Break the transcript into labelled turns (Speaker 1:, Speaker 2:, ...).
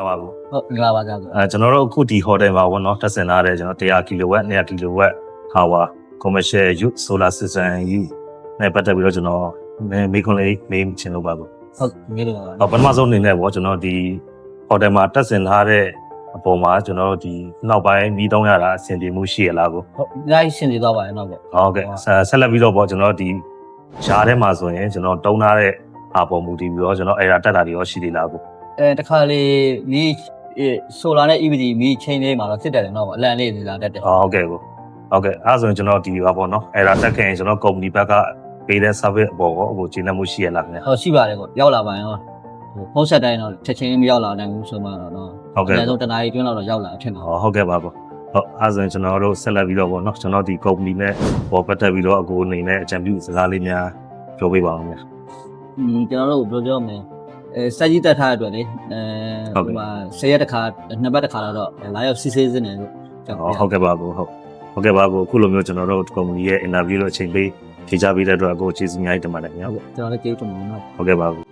Speaker 1: င်္ဂလာပါဘူး
Speaker 2: ဟုတ်မင်္ဂလာပါကြပါ
Speaker 1: ကျွန်တော်တို့အခုဒီ hotel မှာပေါ့နော်တက်ဆင်လာတဲ့ကျွန်တော်100 kW 200 kW power commercial use solar system ကြီးနဲ့ပတ်သက်ပြီးတော့ကျွန်တော်မေးခွန်းလေးမေးချင်လို့ပါဘူး
Speaker 2: ဟုတ်မြေလို့ပါ
Speaker 1: ပထမဆုံးအနေနဲ့ပေါ့ကျွန်တော်ဒီ hotel မှာတက်ဆင်လာတဲ့အပေါ်မှာကျွန်တော်တို့ဒီနောက်ပိုင်းမီးတောင်းရတာအဆင်ပြေမှုရှိရလားကို
Speaker 2: ဟုတ်အများကြီးရှင်းနေသွားပါတယ်နောက်ပေါ့
Speaker 1: ဟုတ်ကဲ့ဆက်လက်ပြီးတော့ပေါ့ကျွန်တော်ဒီရှားထဲမှာဆိုရင်ကျွန်တော်တုံးထားတဲ့အပေါ်မူတည်ပြီးတော့ကျွန်တော် error တက်တာတွေရောရှိသေးလားကို
Speaker 2: တခါလေမီးဆိုလာနဲ့ EVD မီးချိန်လေးမှာတော့စစ်တယ်တော့ပေါ့အလန့်လေးလာတက်တယ်
Speaker 1: ဟုတ်ကဲ့ကိုဟုတ်ကဲ့အဲ့ဆိုရင်ကျွန်တော်ဒီပါပေါ့နော် error တက်ခဲ့ရင်ကျွန်တော် company ဘက်ကပေးတဲ့ service အပေါ်ကိုအခုချိန်နှမှုရှိရလားခင်ဗျာ
Speaker 2: ဟုတ်ရှိပါတယ်ပေါ့ရောက်လာပါရင်တော့ဖုန်းဆက်တိုင်းတော့ချက်ချင်းမရောက်လာနိုင်ဘူးဆိုမှတော့အနည်းဆုံးတနားရီတွင်းလောက်တော့ရောက်လာဖြစ်မှာ
Speaker 1: ဟုတ်ကဲ့ပါပေါ့ဟုတ်အဲ့ဆိုရင်ကျွန်တော်တို့ဆက်လက်ပြီးတော့ပေါ့နော်ကျွန်တော်ဒီ company နဲ့ပေါ်ပတ်သက်ပြီးတော့အခုအနေနဲ့အကြံပြုစကားလေးများပြောပေးပါအောင်ဗျာ
Speaker 2: ကျွန်တော်တို့ဘယ်လိုပြောမလဲစက်ကြီးတက်ထားတဲ့အတွက်လေဒီမှာ10ရက်တစ်ခါနှစ်ပတ်တစ်ခါတော့လာရောက်စစ်ဆေးစင်းနေလို့
Speaker 1: ဟုတ်ကဲ့ပါကိုဟုတ်ကဲ့ပါကိုအခုလိုမျိုးကျွန်တော်တို့ company ရဲ့ interview လို့အချိန်ပေးဖြေချပေးတဲ့အတွက်အခုကျေးဇူးအများကြီးတင်ပါတယ်ခင်ဗျာ
Speaker 2: ကျွန်တော်လည်းကျေးဇူးတင်ပါတယ်
Speaker 1: ဟုတ်ကဲ့ပါ